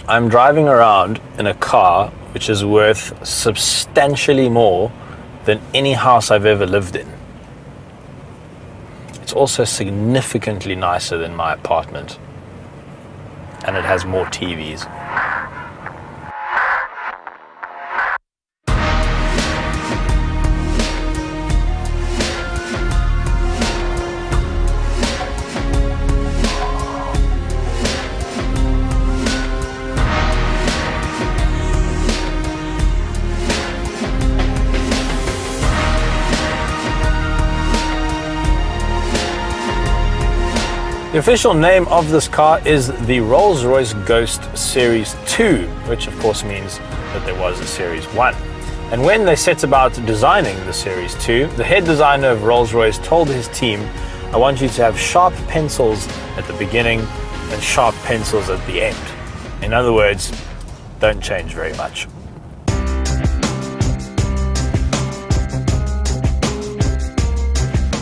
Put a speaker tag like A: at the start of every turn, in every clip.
A: I'm driving around in a car which is worth substantially more than any house I've ever lived in. It's also significantly nicer than my apartment, and it has more TVs. The official name of this car is the Rolls-Royce Ghost Series 2, which of course means that there was a Series 1. And when they set about designing the Series 2, the head designer of Rolls-Royce told his team, I want you to have sharp pencils at the beginning and sharp pencils at the end. In other words, don't change very much.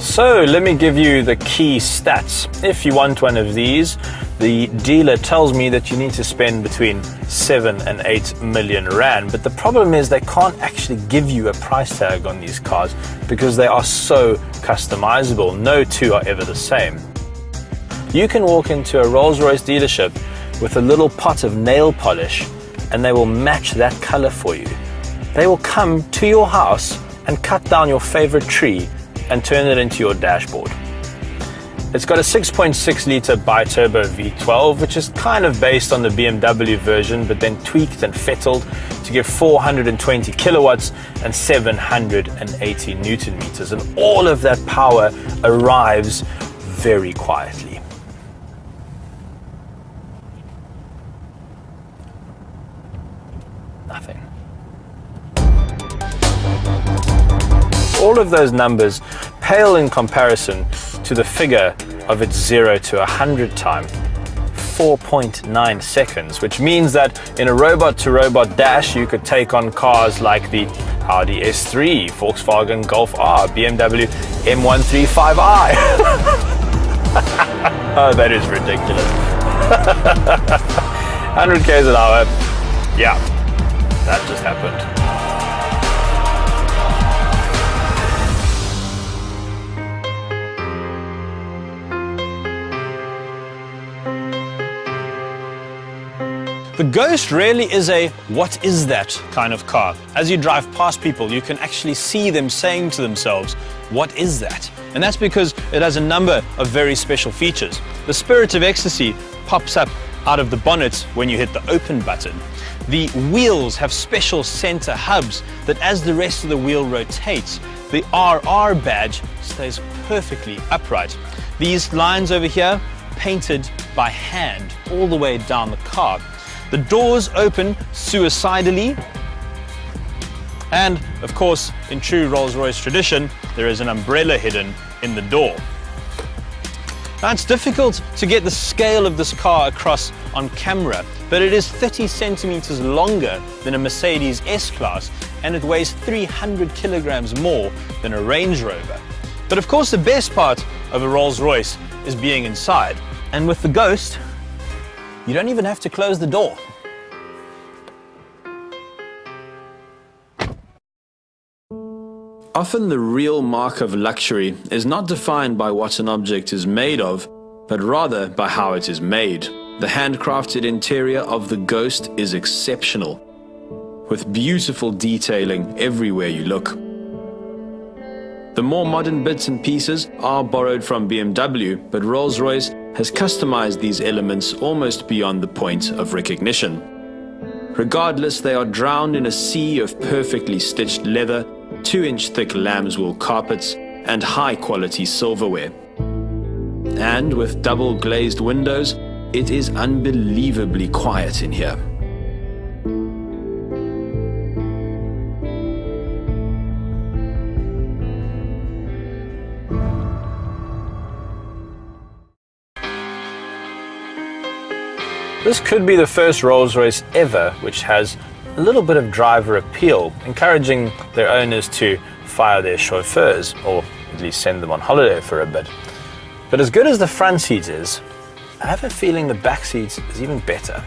A: So let me give you the key stats. If you want one of these, the dealer tells me that you need to spend between 7 and 8 million rand. But the problem is they can't actually give you a price tag on these cars because they are so customizable. No two are ever the same. You can walk into a Rolls-Royce dealership with a little pot of nail polish and they will match that color for you. They will come to your house and cut down your favorite tree and turn it into your dashboard. It's got a 6.6 litre bi-turbo V12, which is kind of based on the BMW version, but then tweaked and fettled to give 420 kilowatts and 780 Newton meters. And all of that power arrives very quietly. Nothing. All of those numbers pale in comparison to the figure of its 0 to 100 time, 4.9 seconds, which means that in a robot-to-robot dash, you could take on cars like the Audi S3, Volkswagen Golf R, BMW M135i. Oh, that is ridiculous. 100 k's an hour. Yeah, that just happened. The Ghost really is a what is that kind of car. As you drive past people, you can actually see them saying to themselves, what is that? And that's because it has a number of very special features. The Spirit of Ecstasy pops up out of the bonnet when you hit the open button. The wheels have special center hubs that as the rest of the wheel rotates, the RR badge stays perfectly upright. These lines over here, painted by hand all the way down the car. The doors open suicidally, and of course, in true Rolls-Royce tradition, there is an umbrella hidden in the door. Now, it's difficult to get the scale of this car across on camera, but it is 30 centimeters longer than a Mercedes S-Class, and it weighs 300 kilograms more than a Range Rover. But of course, the best part of a Rolls-Royce is being inside, and with the Ghost, you don't even have to close the door. Often the real mark of luxury is not defined by what an object is made of, but rather by how it is made. The handcrafted interior of the Ghost is exceptional, with beautiful detailing everywhere you look. The more modern bits and pieces are borrowed from BMW, but Rolls-Royce has customized these elements almost beyond the point of recognition. Regardless, they are drowned in a sea of perfectly stitched leather, 2-inch thick lambswool carpets, and high-quality silverware. And with double glazed windows, it is unbelievably quiet in here. This could be the first Rolls-Royce ever which has a little bit of driver appeal, encouraging their owners to fire their chauffeurs, or at least send them on holiday for a bit. But as good as the front seat is, I have a feeling the back seat is even better.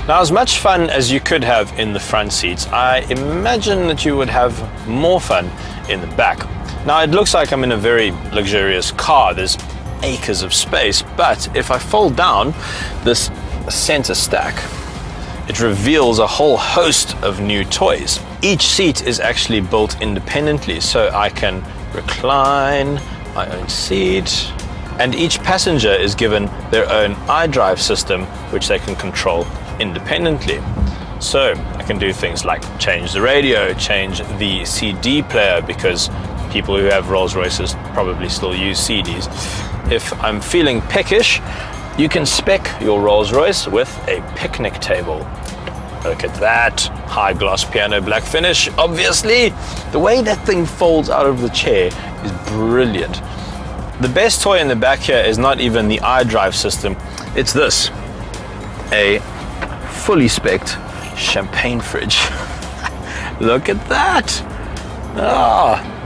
A: Now, as much fun as you could have in the front seats, I imagine that you would have more fun in the back. Now, it looks like I'm in a very luxurious car. There's acres of space, but if I fold down this center stack, it reveals a whole host of new toys. Each seat is actually built independently, so I can recline my own seat, and each passenger is given their own iDrive system, which they can control independently. So I can do things like change the radio, change the CD player, because people who have Rolls-Royces probably still use CDs. If I'm feeling peckish, you can spec your Rolls-Royce with a picnic table. Look at that, high gloss piano black finish, obviously. The way that thing folds out of the chair is brilliant. The best toy in the back here is not even the iDrive system, it's this, a fully spec'd champagne fridge. Look at that.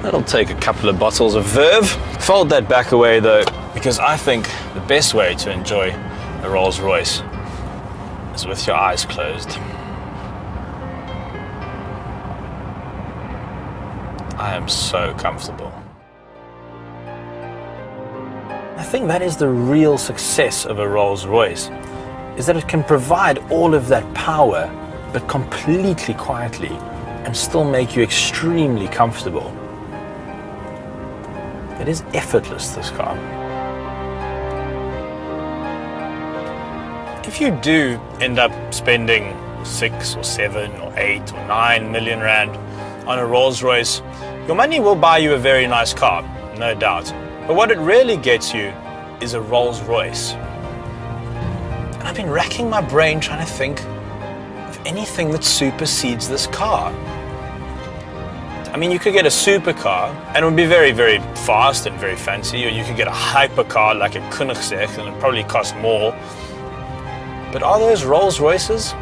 A: That'll take a couple of bottles of Verve. Fold that back away though, because I think the best way to enjoy a Rolls-Royce is with your eyes closed. I am so comfortable. I think that is the real success of a Rolls-Royce, is that it can provide all of that power, but completely quietly, and still make you extremely comfortable. It is effortless, this car. If you do end up spending 6 or 7 or 8 or 9 million rand on a Rolls-Royce, your money will buy you a very nice car, no doubt. But what it really gets you is a Rolls-Royce. And I've been racking my brain trying to think of anything that supersedes this car. I mean, you could get a supercar and it would be very, very fast and very fancy, or you could get a hypercar like a Koenigsegg and it probably cost more. But are those Rolls-Royces?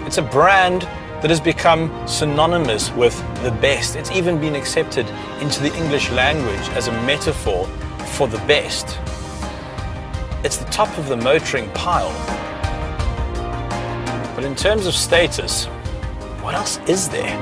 A: It's a brand that has become synonymous with the best. It's even been accepted into the English language as a metaphor for the best. It's the top of the motoring pile. But in terms of status, what else is there?